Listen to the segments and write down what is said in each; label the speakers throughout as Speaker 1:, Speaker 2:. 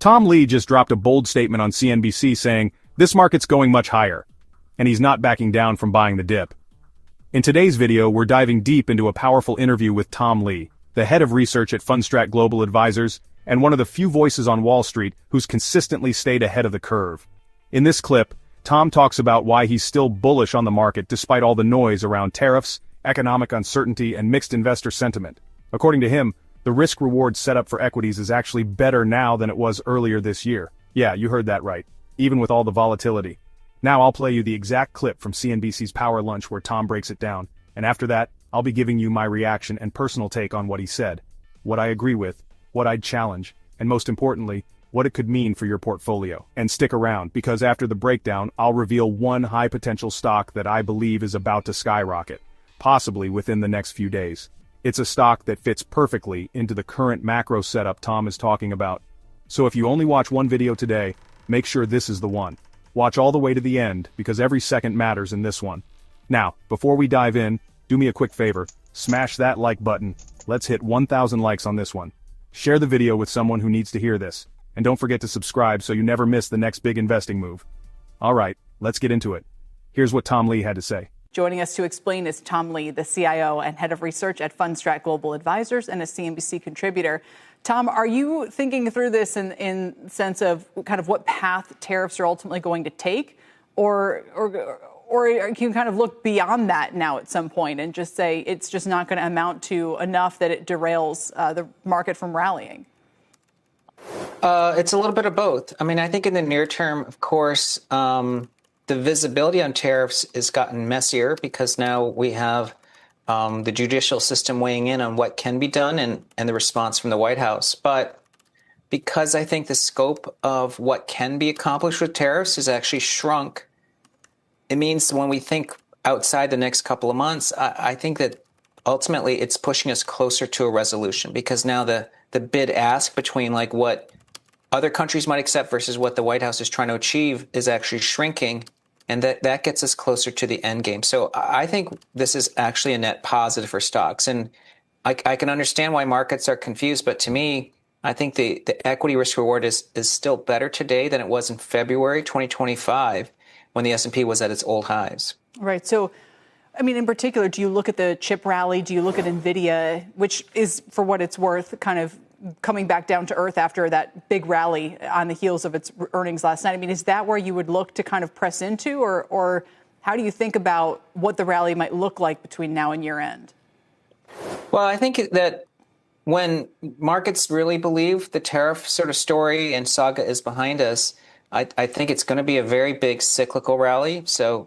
Speaker 1: Tom Lee just dropped a bold statement on CNBC saying, "This market's going much higher." And he's not backing down from buying the dip. In today's video, we're diving deep into a powerful interview with Tom Lee, the head of research at 𝗗𝗟 Global Advisors, and one of the few voices on Wall Street who's consistently stayed ahead of the curve. In this clip, Tom talks about why he's still bullish on the market despite all the noise around tariffs, economic uncertainty, and mixed investor sentiment. According to him, the risk-reward setup for equities is actually better now than it was earlier this year. Yeah, you heard that right, even with all the volatility. Now I'll play you the exact clip from CNBC's Power Lunch where Tom breaks it down, and after that, I'll be giving you my reaction and personal take on what he said, what I agree with, what I'd challenge, and most importantly, what it could mean for your portfolio. And stick around, because after the breakdown, I'll reveal one high-potential stock that I believe is about to skyrocket, possibly within the next few days. It's a stock that fits perfectly into the current macro setup Tom is talking about. So if you only watch one video today, make sure this is the one. Watch all the way to the end, because every second matters in this one. Now, before we dive in, do me a quick favor, smash that like button. Let's hit 1,000 likes on this one. Share the video with someone who needs to hear this. And don't forget to subscribe so you never miss the next big investing move. Alright, let's get into it. Here's what Tom Lee had to say.
Speaker 2: Joining us to explain is Tom Lee, the CIO and head of research at 𝗗𝗟 Global Advisors and a CNBC contributor. Tom, are you thinking through this in sense of kind of what path tariffs are ultimately going to take? Or can you kind of look beyond that now at some point and just say it's just not going to amount to enough that it derails the market from rallying?
Speaker 3: It's a little bit of both. I mean, I think in the near term, of course, the visibility on tariffs has gotten messier because now we have the judicial system weighing in on what can be done and the response from the White House. But because I think the scope of what can be accomplished with tariffs has actually shrunk, it means when we think outside the next couple of months, I think that ultimately it's pushing us closer to a resolution because now the bid ask between like what other countries might accept versus what the White House is trying to achieve is actually shrinking. And that gets us closer to the end game. So I think this is actually a net positive for stocks. And I can understand why markets are confused. But to me, I think the equity risk reward is still better today than it was in February 2025 when the S&P was at its old highs.
Speaker 2: Right. So, I mean, in particular, do you look at the chip rally? Do you look at NVIDIA, which is, for what it's worth, kind of coming back down to earth after that big rally on the heels of its earnings last night? I mean, is that where you would look to kind of press into, or how do you think about what the rally might look like between now and year end?
Speaker 3: Well, I think that when markets really believe the tariff sort of story and saga is behind us, I think it's going to be a very big cyclical rally. So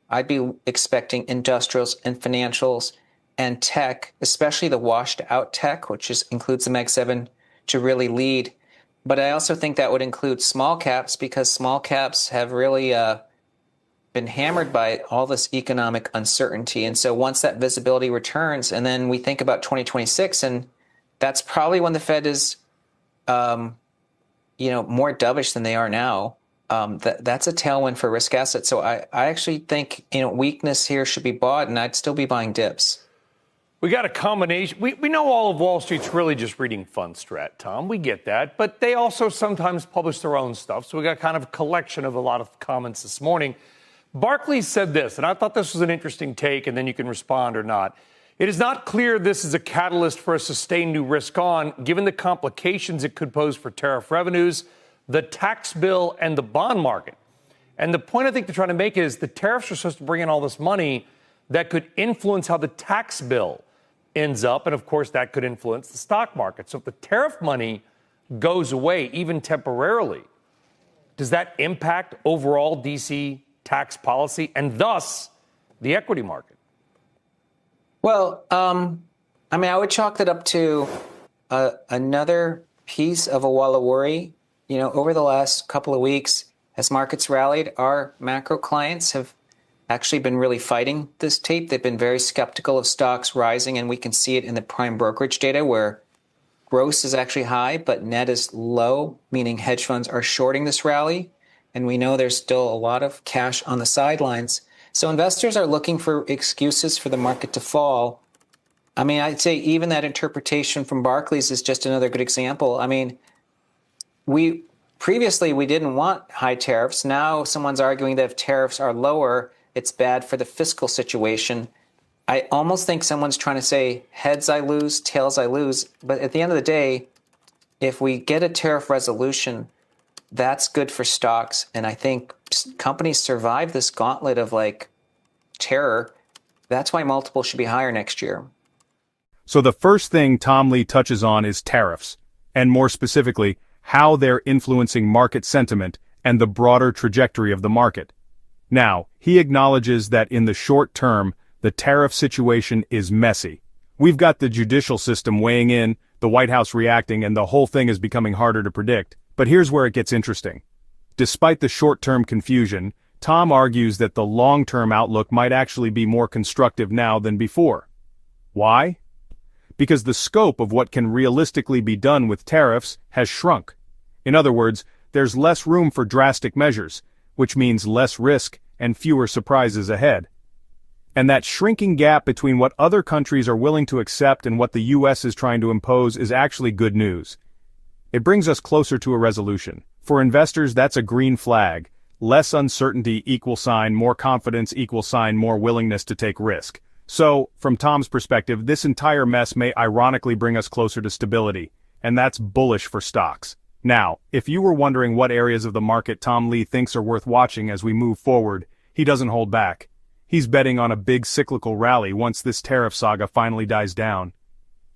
Speaker 3: I'd be expecting industrials and financials and tech, especially the washed out tech, which includes the Mag 7, to really lead. But I also think that would include small caps because small caps have really been hammered by all this economic uncertainty. And so once that visibility returns, and then we think about 2026, and that's probably when the Fed is, more dovish than they are now. That's a tailwind for risk assets. So I actually think, weakness here should be bought, and I'd still be buying dips.
Speaker 4: We got a combination. We know all of Wall Street's really just reading 𝗗𝗟, Tom. We get that. But they also sometimes publish their own stuff. So we got kind of a collection of a lot of comments this morning. Barclays said this, and I thought this was an interesting take, and then you can respond or not. It is not clear this is a catalyst for a sustained new risk on, given the complications it could pose for tariff revenues, the tax bill, and the bond market. And the point I think they're trying to make is the tariffs are supposed to bring in all this money that could influence how the tax bill ends up. And, of course, that could influence the stock market. So if the tariff money goes away, even temporarily, does that impact overall D.C. tax policy and thus the equity market?
Speaker 3: Well, I would chalk that up to another piece of a wall of worry. Over the last couple of weeks, as markets rallied, our macro clients have actually been really fighting this tape. They've been very skeptical of stocks rising, and we can see it in the prime brokerage data where gross is actually high, but net is low, meaning hedge funds are shorting this rally. And we know there's still a lot of cash on the sidelines. So investors are looking for excuses for the market to fall. I mean, I'd say even that interpretation from Barclays is just another good example. I mean, we previously we didn't want high tariffs. Now someone's arguing that if tariffs are lower, it's bad for the fiscal situation. I almost think someone's trying to say, heads I lose, tails I lose. But at the end of the day, if we get a tariff resolution, that's good for stocks. And I think companies survive this gauntlet of like terror. That's why multiples should be higher next year.
Speaker 1: So the first thing Tom Lee touches on is tariffs, and more specifically, how they're influencing market sentiment and the broader trajectory of the market. Now, he acknowledges that in the short term, the tariff situation is messy. We've got the judicial system weighing in, the White House reacting, and the whole thing is becoming harder to predict. But here's where it gets interesting. Despite the short-term confusion, Tom argues that the long-term outlook might actually be more constructive now than before. Why? Because the scope of what can realistically be done with tariffs has shrunk. In other words, there's less room for drastic measures, which means less risk and fewer surprises ahead. And that shrinking gap between what other countries are willing to accept and what the US is trying to impose is actually good news. It brings us closer to a resolution. For investors, that's a green flag. Less uncertainty =, more confidence =, more willingness to take risk. So, from Tom's perspective, this entire mess may ironically bring us closer to stability, and that's bullish for stocks. Now, if you were wondering what areas of the market Tom Lee thinks are worth watching as we move forward, he doesn't hold back. He's betting on a big cyclical rally once this tariff saga finally dies down.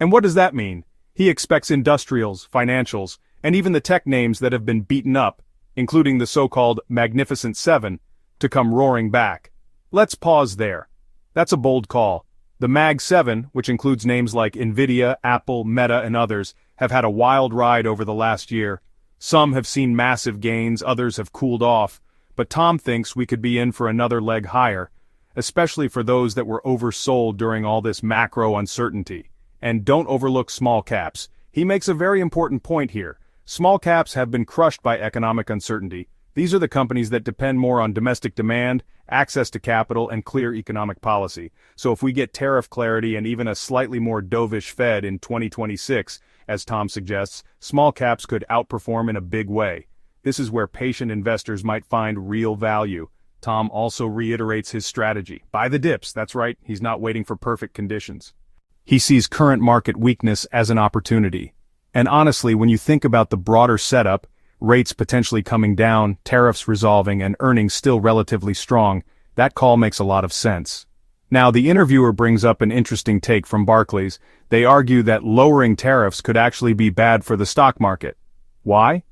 Speaker 1: And what does that mean? He expects industrials, financials, and even the tech names that have been beaten up, including the so-called Magnificent Seven, to come roaring back. Let's pause there. That's a bold call. The Mag 7, which includes names like Nvidia, Apple, Meta, and others, have had a wild ride over the last year. Some have seen massive gains, others have cooled off, but Tom thinks we could be in for another leg higher, especially for those that were oversold during all this macro uncertainty. And don't overlook small caps. He makes a very important point here. Small caps have been crushed by economic uncertainty. These are the companies that depend more on domestic demand, access to capital, and clear economic policy. So if we get tariff clarity and even a slightly more dovish Fed in 2026, as Tom suggests, small caps could outperform in a big way. This is where patient investors might find real value. Tom also reiterates his strategy. Buy the dips, that's right, he's not waiting for perfect conditions. He sees current market weakness as an opportunity. And honestly, when you think about the broader setup, rates potentially coming down, tariffs resolving, and earnings still relatively strong, that call makes a lot of sense. Now, the interviewer brings up an interesting take from Barclays. They argue that lowering tariffs could actually be bad for the stock market. Why?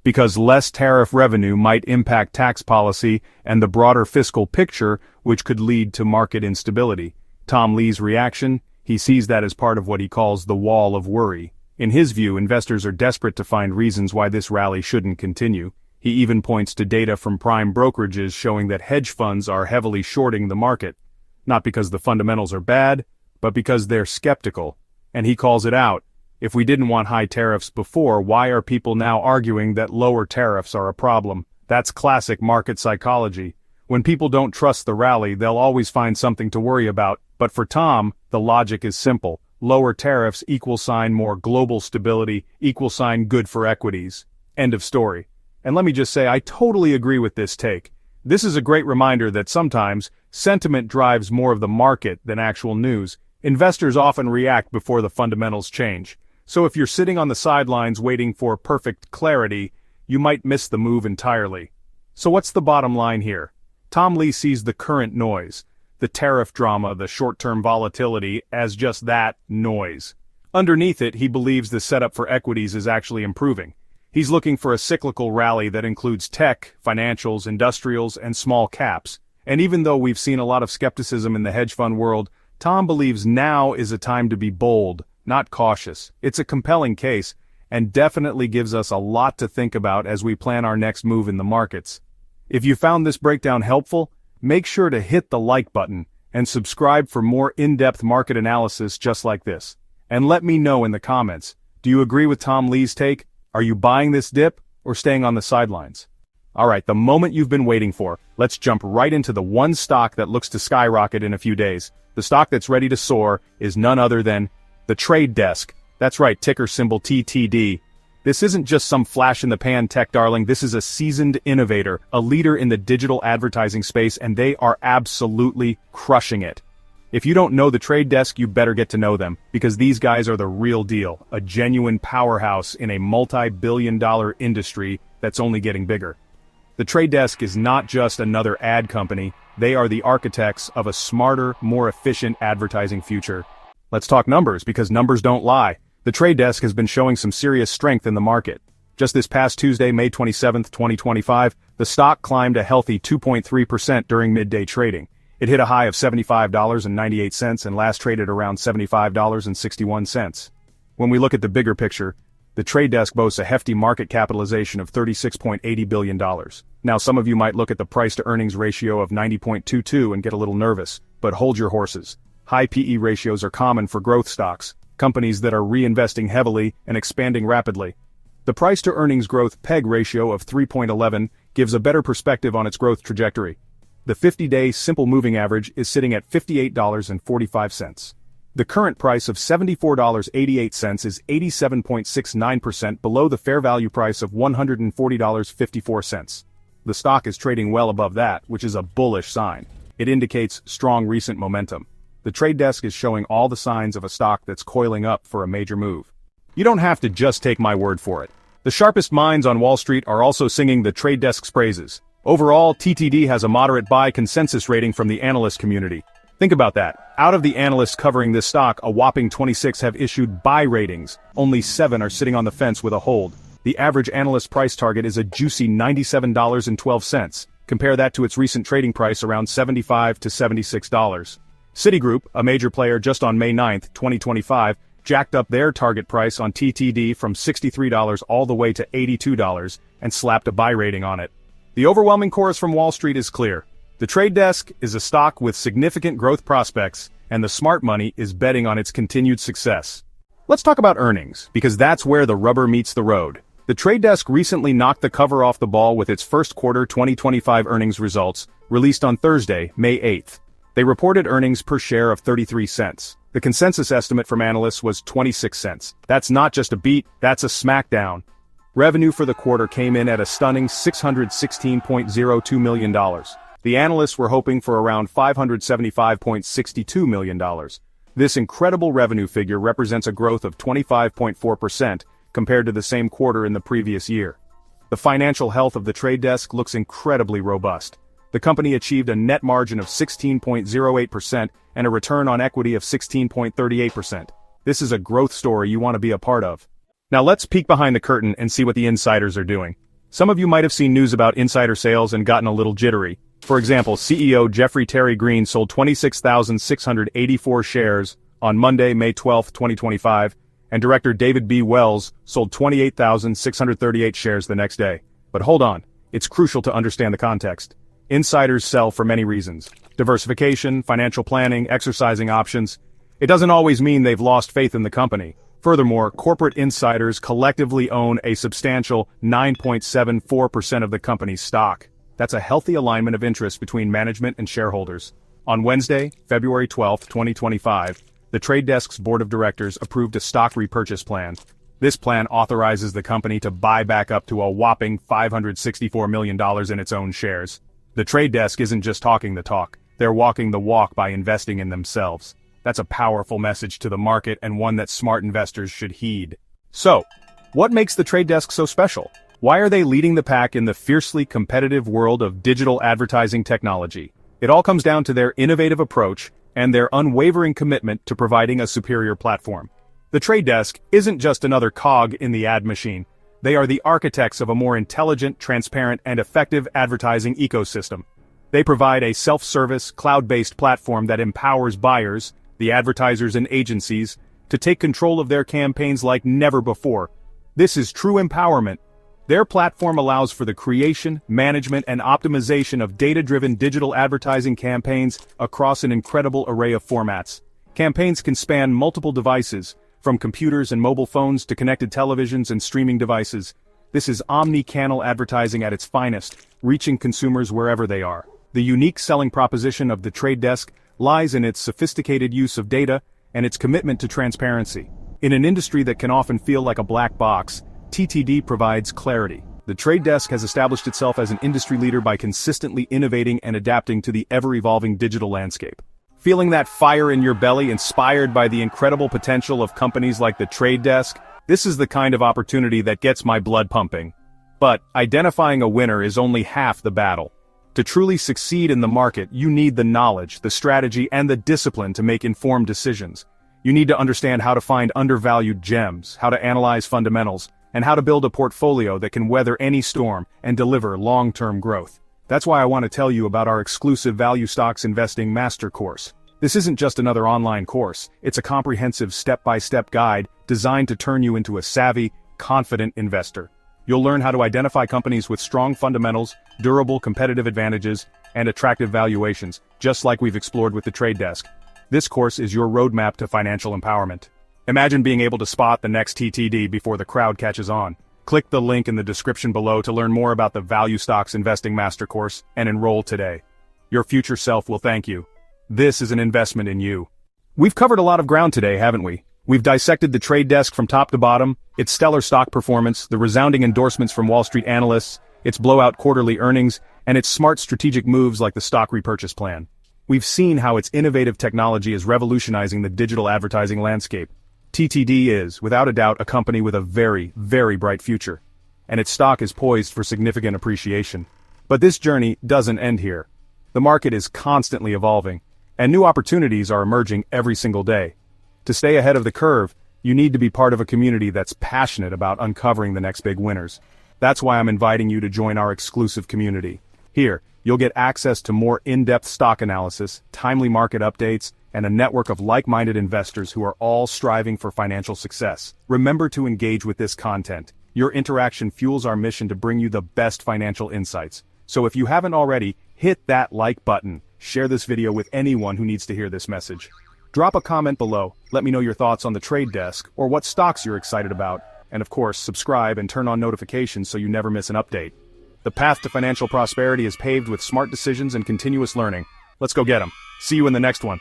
Speaker 1: Because less tariff revenue might impact tax policy and the broader fiscal picture, which could lead to market instability. Tom Lee's reaction? He sees that as part of what he calls the wall of worry. In his view, investors are desperate to find reasons why this rally shouldn't continue. He even points to data from prime brokerages showing that hedge funds are heavily shorting the market. Not because the fundamentals are bad, but because they're skeptical. And he calls it out. If we didn't want high tariffs before, why are people now arguing that lower tariffs are a problem? That's classic market psychology. When people don't trust the rally, they'll always find something to worry about. But for Tom, the logic is simple. Lower tariffs =, more global stability =, good for equities. End of story. And let me just say, I totally agree with this take. This is a great reminder that sometimes, sentiment drives more of the market than actual news. Investors often react before the fundamentals change. So if you're sitting on the sidelines waiting for perfect clarity, you might miss the move entirely. So what's the bottom line here? Tom Lee sees the current noise, the tariff drama, the short-term volatility, as just that, noise. Underneath it, he believes the setup for equities is actually improving. He's looking for a cyclical rally that includes tech, financials, industrials, and small caps. And even though we've seen a lot of skepticism in the hedge fund world, Tom believes now is a time to be bold, not cautious. It's a compelling case, and definitely gives us a lot to think about as we plan our next move in the markets. If you found this breakdown helpful, make sure to hit the like button and subscribe for more in-depth market analysis just like this. And let me know in the comments, do you agree with Tom Lee's take? Are you buying this dip or staying on the sidelines? Alright, the moment you've been waiting for, let's jump right into the one stock that looks to skyrocket in a few days. The stock that's ready to soar is none other than the trade desk. That's right, ticker symbol TTD. This isn't just some flash-in-the-pan tech darling, this is a seasoned innovator, a leader in the digital advertising space, and they are absolutely crushing it. If you don't know The Trade Desk, you better get to know them, because these guys are the real deal, a genuine powerhouse in a multi-billion-dollar industry that's only getting bigger. The Trade Desk is not just another ad company, they are the architects of a smarter, more efficient advertising future. Let's talk numbers, because numbers don't lie. The Trade Desk has been showing some serious strength in the market. Just this past Tuesday, May 27, 2025, the stock climbed a healthy 2.3% during midday trading. It hit a high of $75.98 and last traded around $75.61. When we look at the bigger picture, the Trade Desk boasts a hefty market capitalization of $36.80 billion. Now some of you might look at the price-to-earnings ratio of 90.22 and get a little nervous, but hold your horses. High PE ratios are common for growth stocks, companies that are reinvesting heavily and expanding rapidly. The price-to-earnings growth PEG ratio of 3.11 gives a better perspective on its growth trajectory. The 50-day simple moving average is sitting at $58.45. The current price of $74.88 is 87.69% below the fair value price of $140.54. The stock is trading well above that, which is a bullish sign. It indicates strong recent momentum. The Trade Desk is showing all the signs of a stock that's coiling up for a major move. You don't have to just take my word for it. The sharpest minds on Wall Street are also singing the Trade Desk's praises. Overall, TTD has a moderate buy consensus rating from the analyst community. Think about that. Out of the analysts covering this stock, a whopping 26 have issued buy ratings. Only 7 are sitting on the fence with a hold. The average analyst price target is a juicy $97.12. Compare that to its recent trading price around $75 to $76. Citigroup, a major player just on May 9, 2025, jacked up their target price on TTD from $63 all the way to $82 and slapped a buy rating on it. The overwhelming chorus from Wall Street is clear. The Trade Desk is a stock with significant growth prospects, and the smart money is betting on its continued success. Let's talk about earnings, because that's where the rubber meets the road. The Trade Desk recently knocked the cover off the ball with its first quarter 2025 earnings results, released on Thursday, May 8th. They reported earnings per share of 33 cents. The consensus estimate from analysts was 26 cents. That's not just a beat, that's a smackdown. Revenue for the quarter came in at a stunning $616.02 million. The analysts were hoping for around $575.62 million. This incredible revenue figure represents a growth of 25.4% compared to the same quarter in the previous year. The financial health of the Trade Desk looks incredibly robust. The company achieved a net margin of 16.08% and a return on equity of 16.38%. This is a growth story you want to be a part of. Now let's peek behind the curtain and see what the insiders are doing. Some of you might have seen news about insider sales and gotten a little jittery. For example, CEO Jeffrey Terry Green sold 26,684 shares on Monday, May 12, 2025, and Director David B. Wells sold 28,638 shares the next day. But hold on, it's crucial to understand the context. Insiders sell for many reasons. Diversification, financial planning, exercising options. It doesn't always mean they've lost faith in the company. Furthermore, corporate insiders collectively own a substantial 9.74% of the company's stock. That's a healthy alignment of interest between management and shareholders. On Wednesday, February 12, 2025, the Trade Desk's board of directors approved a stock repurchase plan. This plan authorizes the company to buy back up to a whopping $564 million in its own shares. The Trade Desk isn't just talking the talk, they're walking the walk by investing in themselves. That's a powerful message to the market and one that smart investors should heed. So, what makes the Trade Desk so special? Why are they leading the pack in the fiercely competitive world of digital advertising technology? It all comes down to their innovative approach and their unwavering commitment to providing a superior platform. The Trade Desk isn't just another cog in the ad machine. They are the architects of a more intelligent, transparent, and effective advertising ecosystem. They provide a self-service, cloud-based platform that empowers buyers, the advertisers and agencies, to take control of their campaigns like never before. This is true empowerment. Their platform allows for the creation, management, and optimization of data-driven digital advertising campaigns across an incredible array of formats. Campaigns can span multiple devices, from computers and mobile phones to connected televisions and streaming devices. This is omni-channel advertising at its finest, reaching consumers wherever they are. The unique selling proposition of the Trade Desk lies in its sophisticated use of data and its commitment to transparency. In an industry that can often feel like a black box, TTD provides clarity. The trade desk has established itself as an industry leader by consistently innovating and adapting to the ever-evolving digital landscape. Feeling that fire in your belly, inspired by the incredible potential of companies like the trade desk? This is the kind of opportunity that gets my blood pumping. But identifying a winner is only half the battle. To truly succeed in the market, you need the knowledge, the strategy, and the discipline to make informed decisions. You need to understand how to find undervalued gems, how to analyze fundamentals, and how to build a portfolio that can weather any storm and deliver long-term growth. That's why I want to tell you about our exclusive Value Stocks Investing Master Course. This isn't just another online course, it's a comprehensive step-by-step guide designed to turn you into a savvy, confident investor. You'll learn how to identify companies with strong fundamentals, durable competitive advantages, and attractive valuations, just like we've explored with the trade desk. This course is your roadmap to financial empowerment. Imagine being able to spot the next TTD before the crowd catches on. Click the link in the description below to learn more about the Value Stocks Investing Master Course and enroll today. Your future self will thank you. This is an investment in you. We've covered a lot of ground today, haven't we? We've dissected the trade desk from top to bottom, its stellar stock performance, the resounding endorsements from Wall Street analysts, its blowout quarterly earnings, and its smart strategic moves like the stock repurchase plan. We've seen how its innovative technology is revolutionizing the digital advertising landscape. TTD is, without a doubt, a company with a very, very bright future. And its stock is poised for significant appreciation. But this journey doesn't end here. The market is constantly evolving, and new opportunities are emerging every single day. To stay ahead of the curve, you need to be part of a community that's passionate about uncovering the next big winners. That's why I'm inviting you to join our exclusive community. Here, you'll get access to more in-depth stock analysis, timely market updates, and a network of like-minded investors who are all striving for financial success. Remember to engage with this content. Your interaction fuels our mission to bring you the best financial insights. So if you haven't already, hit that like button. Share this video with anyone who needs to hear this message. Drop a comment below, let me know your thoughts on the trade desk, or what stocks you're excited about, and of course, subscribe and turn on notifications so you never miss an update. The path to financial prosperity is paved with smart decisions and continuous learning. Let's go get 'em. See you in the next one.